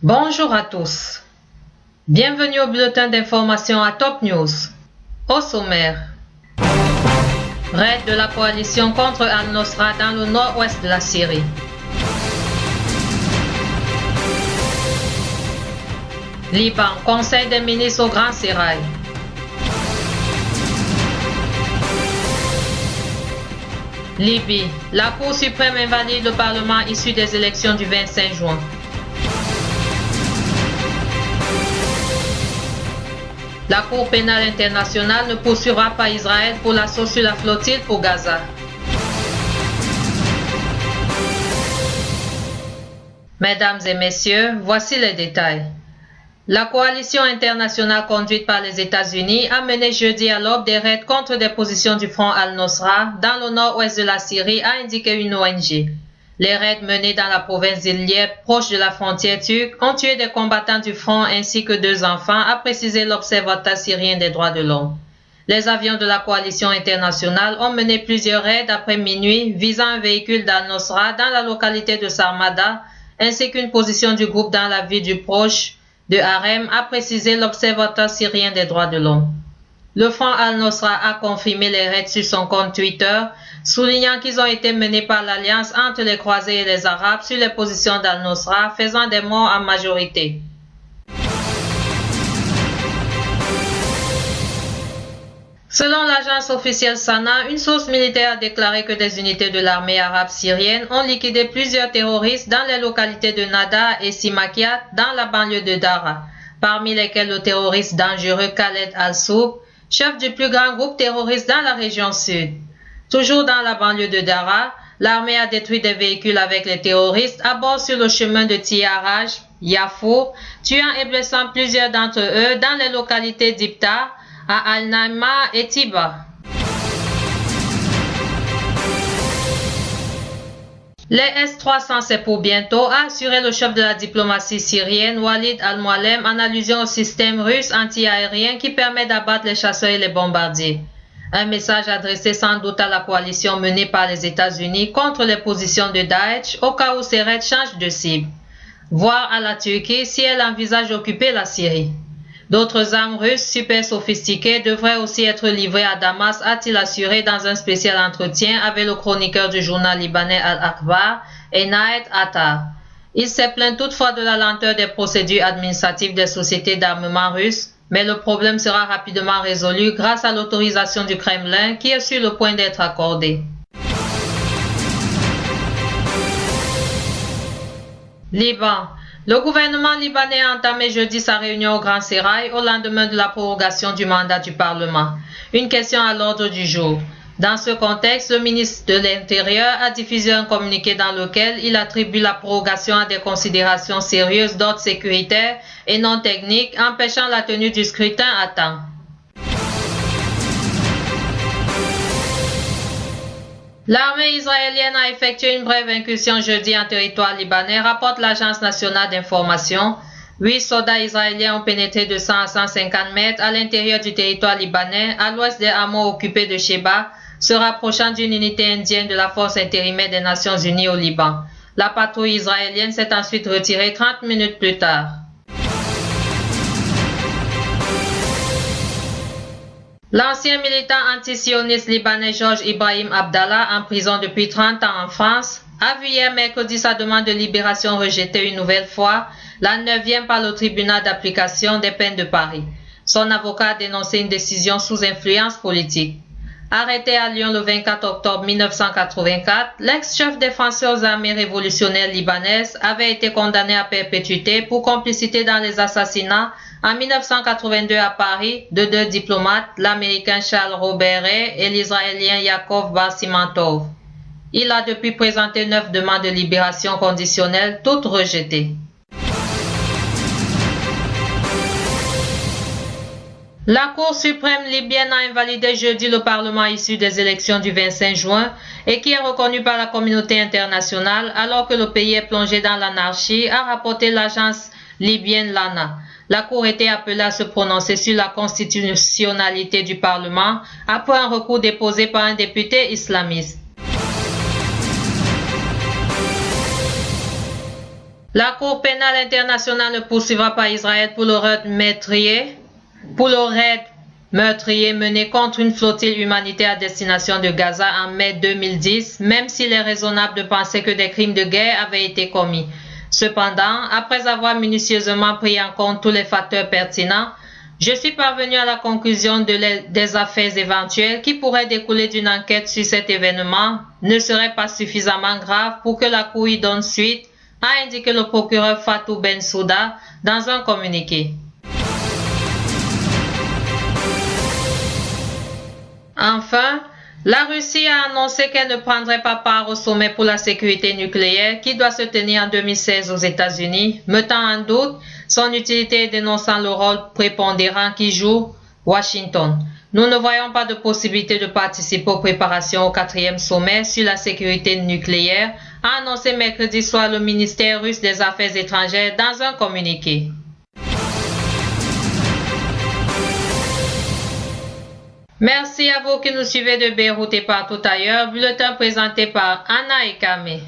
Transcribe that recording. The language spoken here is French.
Bonjour à tous. Bienvenue au bulletin d'information à Top News. Au sommaire, raid de la coalition contre Al-Nosra dans le nord-ouest de la Syrie. Liban, Conseil des ministres au Grand Sérail. Libye, la Cour suprême invalide le Parlement issu des élections du 25 juin. La Cour pénale internationale ne poursuivra pas Israël pour l'assaut sur la flottille pour Gaza. Mesdames et messieurs, voici les détails. La coalition internationale conduite par les États-Unis a mené jeudi à l'aube des raids contre des positions du front Al-Nosra dans le nord-ouest de la Syrie, a indiqué une ONG. Les raids menés dans la province d'Idlib, proche de la frontière turque, ont tué des combattants du front ainsi que 2 enfants, a précisé l'Observatoire syrien des droits de l'homme. Les avions de la coalition internationale ont mené plusieurs raids après minuit visant un véhicule d'Al-Nosra dans la localité de Sarmada, ainsi qu'une position du groupe dans la ville du proche de Harem, a précisé l'Observatoire syrien des droits de l'homme. Le front Al-Nosra a confirmé les raids sur son compte Twitter, soulignant qu'ils ont été menés par l'alliance entre les croisés et les Arabes sur les positions d'Al-Nosra, faisant des morts en majorité. Selon l'agence officielle Sana, une source militaire a déclaré que des unités de l'armée arabe syrienne ont liquidé plusieurs terroristes dans les localités de Nada et Simakiat dans la banlieue de Dara, parmi lesquels le terroriste dangereux Khaled al-Soub, chef du plus grand groupe terroriste dans la région sud. Toujours dans la banlieue de Dara, l'armée a détruit des véhicules avec les terroristes à bord sur le chemin de Tiaraj, Yafour, tuant et blessant plusieurs d'entre eux dans les localités d'Ibta, à Al-Naima et Tiba. Les S-300 c'est pour bientôt, a assuré le chef de la diplomatie syrienne Walid al-Muallem en allusion au système russe anti-aérien qui permet d'abattre les chasseurs et les bombardiers. Un message adressé sans doute à la coalition menée par les États-Unis contre les positions de Daesh au cas où ces raids changent de cible. Voir à la Turquie si elle envisage d'occuper la Syrie. D'autres armes russes super sophistiquées devraient aussi être livrées à Damas, a-t-il assuré dans un spécial entretien avec le chroniqueur du journal libanais Al-Akhbar, Enayet Attar. Il s'est plaint toutefois de la lenteur des procédures administratives des sociétés d'armement russes, mais le problème sera rapidement résolu grâce à l'autorisation du Kremlin qui est sur le point d'être accordée. Liban. Le gouvernement libanais a entamé jeudi sa réunion au Grand Sérail au lendemain de la prorogation du mandat du Parlement. Une question à l'ordre du jour. Dans ce contexte, le ministre de l'Intérieur a diffusé un communiqué dans lequel il attribue la prorogation à des considérations sérieuses d'ordre sécuritaire et non technique, empêchant la tenue du scrutin à temps. L'armée israélienne a effectué une brève incursion jeudi en territoire libanais, rapporte l'Agence nationale d'information. 8 soldats israéliens ont pénétré de 100 à 150 mètres à l'intérieur du territoire libanais, à l'ouest des hameaux occupés de Sheba, se rapprochant d'une unité indienne de la force intérimaire des Nations Unies au Liban. La patrouille israélienne s'est ensuite retirée 30 minutes plus tard. L'ancien militant antisioniste libanais Georges Ibrahim Abdallah, en prison depuis 30 ans en France, a vu hier mercredi sa demande de libération rejetée une nouvelle fois, la 9e par le tribunal d'application des peines de Paris. Son avocat a dénoncé une décision sous influence politique. Arrêté à Lyon le 24 octobre 1984, l'ex-chef des Français aux armées révolutionnaires libanaises avait été condamné à perpétuité pour complicité dans les assassinats en 1982 à Paris de 2 diplomates, l'Américain Charles Roberret et l'Israélien Yaakov Bar-Simantov. Il a depuis présenté 9 demandes de libération conditionnelle, toutes rejetées. La Cour suprême libyenne a invalidé jeudi le Parlement issu des élections du 25 juin et qui est reconnu par la communauté internationale alors que le pays est plongé dans l'anarchie, a rapporté l'agence libyenne Lana. La Cour était appelée à se prononcer sur la constitutionnalité du Parlement après un recours déposé par un député islamiste. La Cour pénale internationale ne poursuivra pas Israël pour le raid meurtrier mené contre une flottille humanitaire à destination de Gaza en mai 2010, même s'il est raisonnable de penser que des crimes de guerre avaient été commis. Cependant, après avoir minutieusement pris en compte tous les facteurs pertinents, je suis parvenu à la conclusion des affaires éventuelles qui pourraient découler d'une enquête sur cet événement ne seraient pas suffisamment graves pour que la Cour y donne suite, a indiqué le procureur Fatou Bensouda dans un communiqué. Enfin, la Russie a annoncé qu'elle ne prendrait pas part au sommet pour la sécurité nucléaire qui doit se tenir en 2016 aux États-Unis, mettant en doute son utilité et dénonçant le rôle prépondérant qui joue Washington. Nous ne voyons pas de possibilité de participer aux préparations au 4e sommet sur la sécurité nucléaire, a annoncé mercredi soir le ministère russe des Affaires étrangères dans un communiqué. Merci à vous qui nous suivez de Beyrouth et partout ailleurs. Bulletin présenté par Anna Ekame.